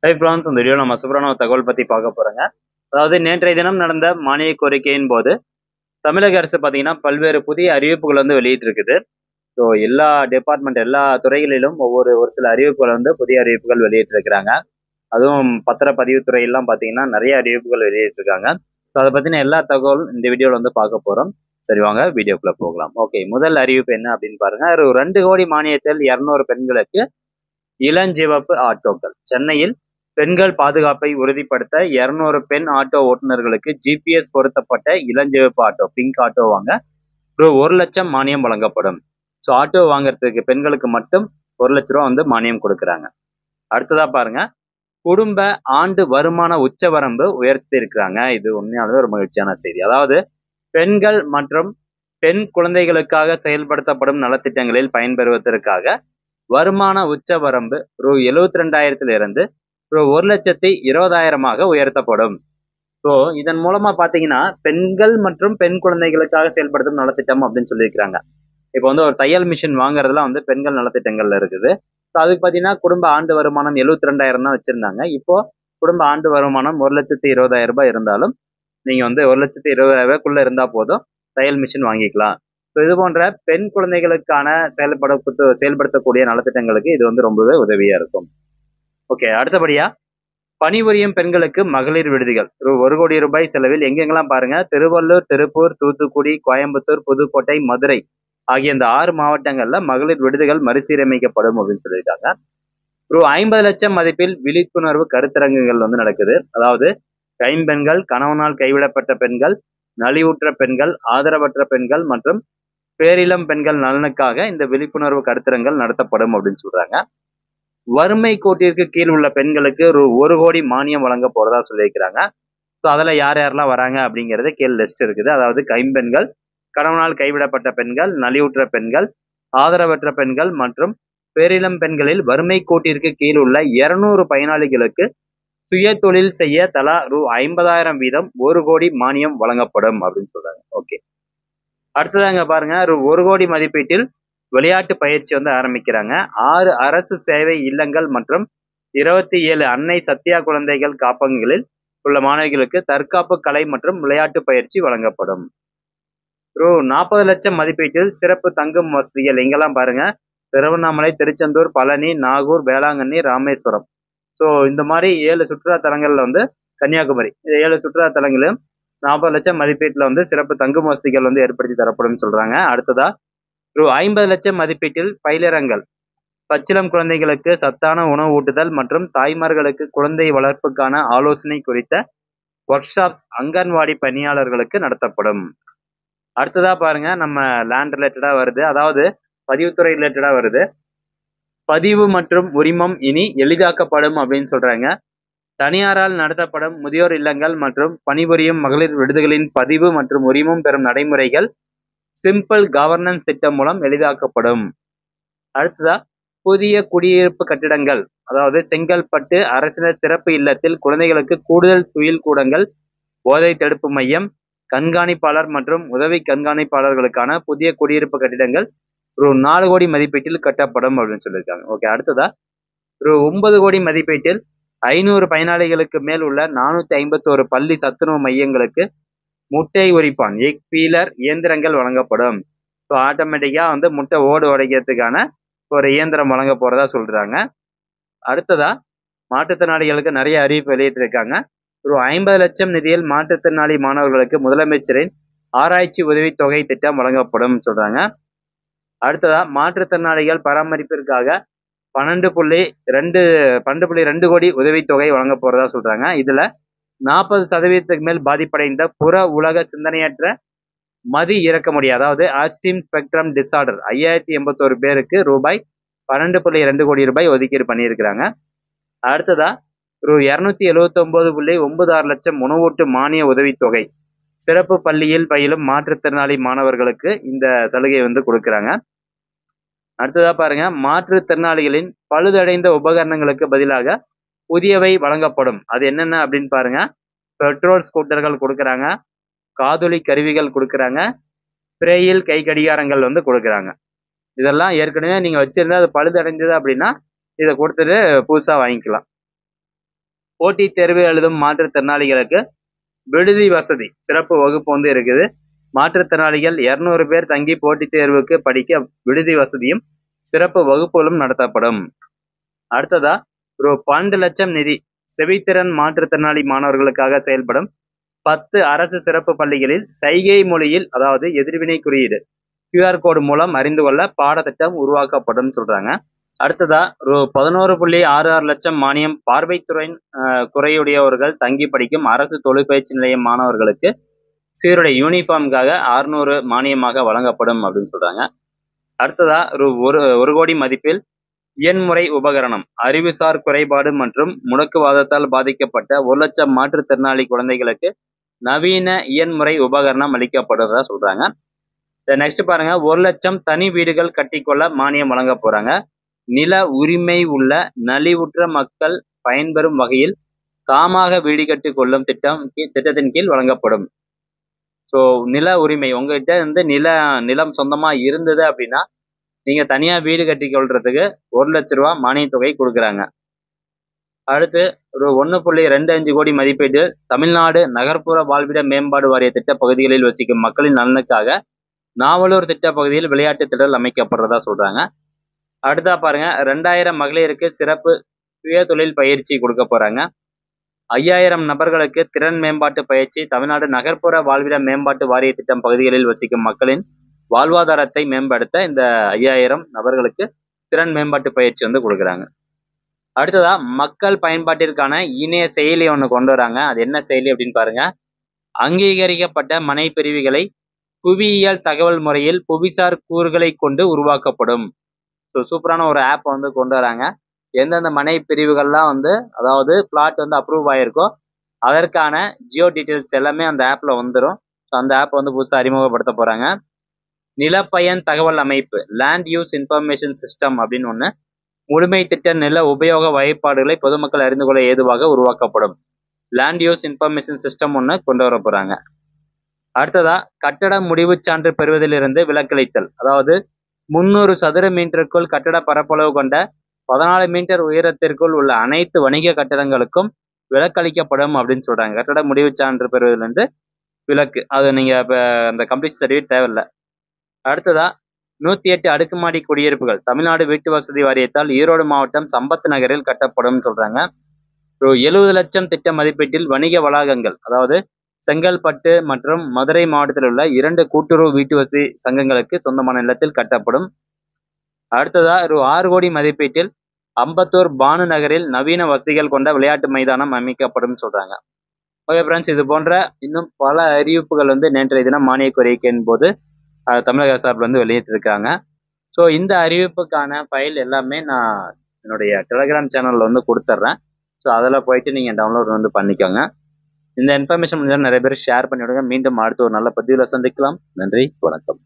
Hi friends, இந்த video நம்ம சூப்பரான ஒரு தகவல் பற்றி பார்க்க போகிறோங்க. அதாவது நேற்றைய தினம் நடந்த மானிய கோரிக்கையின் போது தமிழக அரசு பார்த்தீங்கன்னா பல்வேறு புதிய அறிவிப்புகள் வந்து வெளியிட்டிருக்குது. ஸோ எல்லா டிபார்ட்மெண்ட் எல்லா துறைகளிலும் ஒரு சில அறிவிப்புகள் வந்து புதிய அறிவிப்புகள் வெளியிட்டிருக்கிறாங்க. அதுவும் பத்திரப்பதிவுத்துறையெல்லாம் பார்த்தீங்கன்னா நிறைய அறிவிப்புகள் வெளியிட்டிருக்காங்க. ஸோ அதை பற்றின எல்லா தகவலும் இந்த வீடியோவில் வந்து பார்க்க போகிறோம். சரி, வாங்க வீடியோக்குள்ளே போகலாம். ஓகே, முதல் அறிவிப்பு என்ன அப்படின்னு பாருங்க. ஒரு 2 கோடி மானியத்தில் 200 பெண்களுக்கு இளஞ்சிவப்பு ஆட்டோக்கள். சென்னையில் பெண்கள் பாதுகாப்பை உறுதிப்படுத்த 200 பெண் ஆட்டோ ஓட்டுநர்களுக்கு GPS பொருத்தப்பட்ட இளஞ்சிவப்பு ஆட்டோ, பிங்க் ஆட்டோ வாங்க ரூ. 1,00,000 மானியம் வழங்கப்படும். ஸோ ஆட்டோ வாங்குறதுக்கு பெண்களுக்கு மட்டும் 1,00,000 ரூபா வந்து மானியம் கொடுக்குறாங்க. அடுத்ததா பாருங்க, குடும்ப ஆண்டு வருமான உச்சவரம்பு உயர்த்தி இருக்கிறாங்க. இது உண்மையானது ஒரு மகிழ்ச்சியான செய்தி. அதாவது பெண்கள் மற்றும் பெண் குழந்தைகளுக்காக செயல்படுத்தப்படும் நலத்திட்டங்களில் பயன்பெறுவதற்காக வருமான உச்சவரம்பு ரூ. 72,000 ரூ. 1,20,000 உயர்த்தப்படும். ஸோ இதன் மூலமா பாத்தீங்கன்னா பெண்கள் மற்றும் பெண் குழந்தைகளுக்காக செயல்படுத்தும் நலத்திட்டம் அப்படின்னு சொல்லியிருக்கிறாங்க. இப்போ வந்து ஒரு தையல் மிஷின் வாங்குறதுலாம் வந்து பெண்கள் நலத்திட்டங்கள்ல இருக்குது. ஸோ அதுக்கு பார்த்தீங்கன்னா குடும்ப ஆண்டு வருமானம் 72,000 தான் வச்சிருந்தாங்க. இப்போ குடும்ப ஆண்டு வருமானம் 1,20,000 இருந்தாலும் நீங்க வந்து 1,20,000 இருந்தா போதும் தையல் மிஷின் வாங்கிக்கலாம். ஸோ இது போன்ற பெண் குழந்தைகளுக்கான செயல்படுத்தக்கூடிய நலத்திட்டங்களுக்கு இது வந்து ரொம்பவே உதவியா இருக்கும். ஓகே, அடுத்தபடியா பணிபுரியும் பெண்களுக்கு மகளிர் விடுதிகள் ரூ. 1 கோடி ரூபாய் செலவில் எங்கெங்கெல்லாம் பாருங்க, திருவள்ளூர், திருப்பூர், தூத்துக்குடி, கோயம்புத்தூர், புதுக்கோட்டை, மதுரை ஆகிய இந்த 6 மாவட்டங்கள்ல மகளிர் விடுதிகள் மறுசீரமைக்கப்படும் அப்படின்னு சொல்லியிருக்காங்க. ரூ. 50 லட்சம் மதிப்பில் விழிப்புணர்வு கருத்தரங்குகள் வந்து நடக்குது. அதாவது கைம்பெண்கள், கணவனால் கைவிடப்பட்ட பெண்கள், நலிவுற்ற பெண்கள், ஆதரவற்ற பெண்கள் மற்றும் பேரிளம் பெண்கள் நலனுக்காக இந்த விழிப்புணர்வு கருத்தரங்கள் நடத்தப்படும் அப்படின்னு சொல்றாங்க. வறுமை கோட்டிற்கு கீழ் உள்ள பெண்களுக்கு ரூ. 1 கோடி மானியம் வழங்க போறதா சொல்லியிருக்கிறாங்க. ஸோ அதில் யார் யாரெல்லாம் வராங்க அப்படிங்கிறது கீழ் லிஸ்ட் இருக்குது. அதாவது கைம்பெண்கள், கணவனால் கைவிடப்பட்ட பெண்கள், நலிவுற்ற பெண்கள், ஆதரவற்ற பெண்கள் மற்றும் பேரிளம் பெண்களில் வறுமை கோட்டிற்கு கீழ் உள்ள 200 பயனாளிகளுக்கு சுய தொழில் செய்ய தலா ரூ. 50,000 வீதம் 1 கோடி மானியம் வழங்கப்படும் அப்படின்னு சொல்றாங்க. ஓகே, அடுத்ததாங்க பாருங்க, ரூ. 1 கோடி மதிப்பீட்டில் விளையாட்டு பயிற்சி வந்து ஆரம்பிக்கிறாங்க. 6 அரசு சேவை இல்லங்கள் மற்றும் 27 அன்னை சத்யா குழந்தைகள் காப்பகங்களில் உள்ள மாணவிகளுக்கு தற்காப்பு கலை மற்றும் விளையாட்டு பயிற்சி வழங்கப்படும். ரூ. 40 லட்சம் மதிப்பீட்டில் சிறப்பு தங்கும் வசதிகள் எங்கெல்லாம் பாருங்க, திருவண்ணாமலை, திருச்செந்தூர், பழனி, நாகூர், வேளாங்கண்ணி, ராமேஸ்வரம். ஸோ இந்த மாதிரி 7 சுற்றுலா தலங்கள்ல வந்து கன்னியாகுமரி, இந்த 7 சுற்றுலா தலங்களிலும் 40 லட்சம் மதிப்பீட்டில் வந்து சிறப்பு தங்கும் வசதிகள் வந்து ஏற்படுத்தி தரப்படும் சொல்றாங்க. அடுத்ததா ரூ. 50 லட்சம் மதிப்பீட்டில் பயிலரங்கள், பச்சிளம் குழந்தைகளுக்கு சத்தான உணவு ஊட்டுதல் மற்றும் தாய்மார்களுக்கு குழந்தை வளர்ப்புக்கான ஆலோசனை குறித்த ஒர்க் ஷாப்ஸ் அங்கன்வாடி பணியாளர்களுக்கு நடத்தப்படும். அடுத்ததா பாருங்க, நம்ம லேண்ட் ரிலேட்டடா வருது, அதாவது பதிவுத்துறை ரிலேட்டடா வருது. பதிவு மற்றும் உரிமம் இனி எளிதாக்கப்படும் அப்படின்னு சொல்றாங்க. தனியாரால் நடத்தப்படும் முதியோர் இல்லங்கள் மற்றும் பணிபுரியும் மகளிர் விடுதிகளின் பதிவு மற்றும் உரிமம் பெறும் நடைமுறைகள் சிம்பிள் கவர்னன்ஸ் திட்டம் மூலம் எளிதாக்கப்படும். அடுத்ததா புதிய குடியிருப்பு கட்டிடங்கள், அதாவது செங்கல்பட்டு அரசினர் சிறப்பு இல்லத்தில் குழந்தைகளுக்கு கூடுதல் துயில் கூடங்கள், போதை தடுப்பு மையம், கண்காணிப்பாளர் மற்றும் உதவி கண்காணிப்பாளர்களுக்கான புதிய குடியிருப்பு கட்டிடங்கள் ரூ. 4 கோடி மதிப்பீட்டில் கட்டப்படும் அப்படின்னு சொல்லியிருக்காங்க. ஓகே, அடுத்ததா ரூ. 9 கோடி மதிப்பீட்டில் 500 பயனாளிகளுக்கு மேல் உள்ள 451 பள்ளி சத்துணவு மையங்களுக்கு முட்டை உரிப்பான் எக் பீலர் இயந்திரங்கள் வழங்கப்படும். ஸோ ஆட்டோமேட்டிக்கா வந்து முட்டை ஓடு உடைக்கிறதுக்கான ஒரு இயந்திரம் வழங்க போறதா சொல்றாங்க. அடுத்ததா மாற்றுத்திறனாளிகளுக்கு நிறைய அறிவிப்பு வெளியிட்டிருக்காங்க. ரூ. 50 லட்சம் நிதியில் மாற்றுத்திறனாளி மாணவர்களுக்கு முதலமைச்சரின் ஆராய்ச்சி உதவித்தொகை திட்டம் வழங்கப்படும் சொல்றாங்க. அடுத்ததா மாற்றுத்திறனாளிகள் பராமரிப்பிற்காக 12.2 கோடி உதவித்தொகை வழங்க போறதா சொல்றாங்க. இதுல 40% மேல் பாதிப்படைந்த புற உலக சிந்தனையற்ற மதி இறக்க முடியாது, அதாவது ஆஸ்டிம் ஸ்பெக்ட்ரம் டிசார்டர் 5081 பேருக்கு ரூபாய் 12.2 கோடி ரூபாய் ஒதுக்கீடு பண்ணியிருக்கிறாங்க. அடுத்ததா ரூ. 279.96 லட்சம் உணவூட்டு மானிய உதவித்தொகை சிறப்பு பள்ளியில் பயிலும் மாற்றுத்திறனாளி மாணவர்களுக்கு இந்த சலுகை வந்து கொடுக்குறாங்க. அடுத்ததா பாருங்க, மாற்றுத்திறனாளிகளின் பழுதடைந்த உபகரணங்களுக்கு பதிலாக புதியவை வழங்கப்படும். அது என்னென்ன அப்படின்னு பாருங்க, பெட்ரோல் ஸ்கூட்டர்கள் கொடுக்குறாங்க, காதொலி கருவிகள் கொடுக்குறாங்க, பிரெயில் கை கடிகாரங்கள் வந்து கொடுக்குறாங்க. இதெல்லாம் ஏற்கனவே நீங்க வச்சிருந்தா அது பழுதடைஞ்சது அப்படின்னா இதை கொடுத்துட்டு புதுசா வாங்கிக்கலாம். போட்டித் தேர்வு எழுதும் மாற்றுத்திறனாளிகளுக்கு விடுதி வசதி சிறப்பு வகுப்பு வந்து இருக்குது. மாற்றுத்திறனாளிகள் 200 பேர் தங்கி போட்டித் தேர்வுக்கு படிக்க விடுதி வசதியும் சிறப்பு வகுப்புகளும் நடத்தப்படும். அடுத்ததா ரூ. 12 லட்சம் நிதி செவித்திறன் மாற்றுத்திறனாளி மாணவர்களுக்காக செயல்படும் 10 அரசு சிறப்பு பள்ளிகளில் சைகை மொழியில், அதாவது எதிர்வினை குறியீடு QR கோடு மூலம் அறிந்து கொள்ள பாடத்திட்டம் உருவாக்கப்படும் சொல்றாங்க. அடுத்ததா ரூ. 11.66 லட்சம் மானியம் பார்வைத்துறையின் குறையுடையவர்கள் தங்கி படிக்கும் அரசு தொழிற்பயிற்சி நிலைய மாணவர்களுக்கு சீருடை யூனிஃபார்முக்காக 600 மானியமாக வழங்கப்படும் அப்படின்னு சொல்றாங்க. அடுத்ததா ரூ. 1 கோடி மதிப்பில் இயன்முறை உபகரணம் அறிவுசார் குறைபாடு மற்றும் முடக்குவாதத்தால் பாதிக்கப்பட்ட 1 லட்சம் மாற்றுத்திறனாளி குழந்தைகளுக்கு நவீன இயன்முறை உபகரணம் அளிக்கப்படுறதா சொல்றாங்க. நெக்ஸ்ட் பாருங்க, 1 லட்சம் தனி வீடுகள் கட்டிக்கொள்ள மானியம் வழங்க போறாங்க. நில உரிமை உள்ள நலிவுற்ற மக்கள் பயன்பெறும் வகையில் தாமாக வீடு கட்டி கொள்ளும் திட்டத்தின் கீழ் வழங்கப்படும். ஸோ நில உரிமை உங்ககிட்ட வந்து நிலம் சொந்தமா இருந்தது அப்படின்னா நீங்க தனியா வீடு கட்டி கொள்றதுக்கு 1 லட்ச ரூபா மானிய தொகை கொடுக்குறாங்க. அடுத்து ஒரு 1.25 கோடி மதிப்பீட்டில் தமிழ்நாடு நகர்ப்புற வாழ்விட மேம்பாடு வாரிய திட்ட பகுதிகளில் வசிக்கும் மக்களின் நலனுக்காக நாவலூர் திட்ட பகுதியில் விளையாட்டு திடல் அமைக்கப்படுறதா சொல்றாங்க. அடுத்தா பாருங்க, 2000 மகளிருக்கு சிறப்பு சுய தொழில் பயிற்சி கொடுக்க போறாங்க. 5000 நபர்களுக்கு திறன் மேம்பாட்டு பயிற்சி தமிழ்நாடு நகர்ப்புற வாழ்விட மேம்பாட்டு வாரிய திட்டம் பகுதிகளில் வசிக்கும் மக்களின் வாழ்வாதாரத்தை மேம்படுத்த இந்த 5000 நபர்களுக்கு திறன் மேம்பாட்டு பயிற்சி வந்து கொடுக்குறாங்க. அடுத்ததா மக்கள் பயன்பாட்டிற்கான இணைய செயலி ஒன்று கொண்டு வராங்க. அது என்ன செயலி அப்படின்னு பாருங்க, அங்கீகரிக்கப்பட்ட மனை பிரிவுகளை புவியியல் தகவல் முறையில் புவிசார் கூறுகளை கொண்டு உருவாக்கப்படும். ஸோ சூப்பரான ஒரு ஆப் வந்து கொண்டு வராங்க. எந்தெந்த மனை பிரிவுகள்லாம் வந்து அதாவது பிளாட் வந்து அப்ரூவ் ஆகிருக்கோ அதற்கான ஜியோ டீட்டெயில்ஸ் எல்லாமே அந்த ஆப்பில் வந்துடும். ஸோ அந்த ஆப் வந்து புதுசாக அறிமுகப்படுத்த போகிறாங்க. நிலப்பயன் தகவல் அமைப்பு லேண்ட் யூஸ் இன்ஃபர்மேஷன் சிஸ்டம் அப்படின்னு ஒன்று முழுமை திட்ட நில உபயோக வகைப்பாடுகளை பொதுமக்கள் அறிந்து கொள்ள ஏதுவாக உருவாக்கப்படும். லேண்ட் யூஸ் இன்ஃபர்மேஷன் சிஸ்டம் ஒன்று கொண்டு வர போகிறாங்க. அடுத்ததா கட்டட முடிவு சான்று பெறுவதிலிருந்து விலக்களித்தல், அதாவது 300 சதுர மீட்டருக்குள் கட்டட பரப்பளவு கொண்ட 14 மீட்டர் உயரத்திற்குள் உள்ள அனைத்து வணிக கட்டடங்களுக்கும் விலக்களிக்கப்படும் அப்படின்னு சொல்றாங்க. கட்டட முடிவு சான்று பெறுவதிலிருந்து விலக்கு, அது நீங்க இப்ப அந்த கம்ப்ளீட் சர்டிஃபிகேட் தேவையில்லை. அடுத்ததா 108 அடுக்குமாடி குடியிருப்புகள் தமிழ்நாடு வீட்டு வசதி வாரியத்தால் ஈரோடு மாவட்டம் சம்பத் நகரில் கட்டப்படும் சொல்றாங்க. 70 லட்சம் திட்ட மதிப்பீட்டில் வணிக வளாகங்கள், அதாவது செங்கல்பட்டு மற்றும் மதுரை மாவட்டத்தில் உள்ள 2 கூட்டுறவு வீட்டு வசதி சங்கங்களுக்கு சொந்தமான நிலத்தில் கட்டப்படும். அடுத்ததா 6 கோடி மதிப்பீட்டில் அம்பத்தூர் பானு நகரில் நவீன வசதிகள் கொண்ட விளையாட்டு மைதானம் அமைக்கப்படும் சொல்றாங்க. ஓகே ஃப்ரெண்ட்ஸ், இது போன்ற இன்னும் பல அறிவிப்புகள் வந்து நேற்றைய தினம் மானிய கோரிக்கையின் போது தமிழக சார்பில் வந்து வெளியிட்டிருக்காங்க. ஸோ இந்த அறிவிப்புக்கான ஃபைல் எல்லாமே நான் என்னுடைய டெலிகிராம் சேனலில் வந்து கொடுத்துட்றேன். ஸோ அதில் போயிட்டு நீங்கள் டவுன்லோட் வந்து பண்ணிக்கோங்க. இந்த இன்ஃபர்மேஷன் முடிஞ்சாலும் நிறைய பேர் ஷேர் பண்ணிவிடுங்க. மீண்டும் அடுத்த ஒரு நல்ல பதிவில் சந்திக்கலாம். நன்றி, வணக்கம்.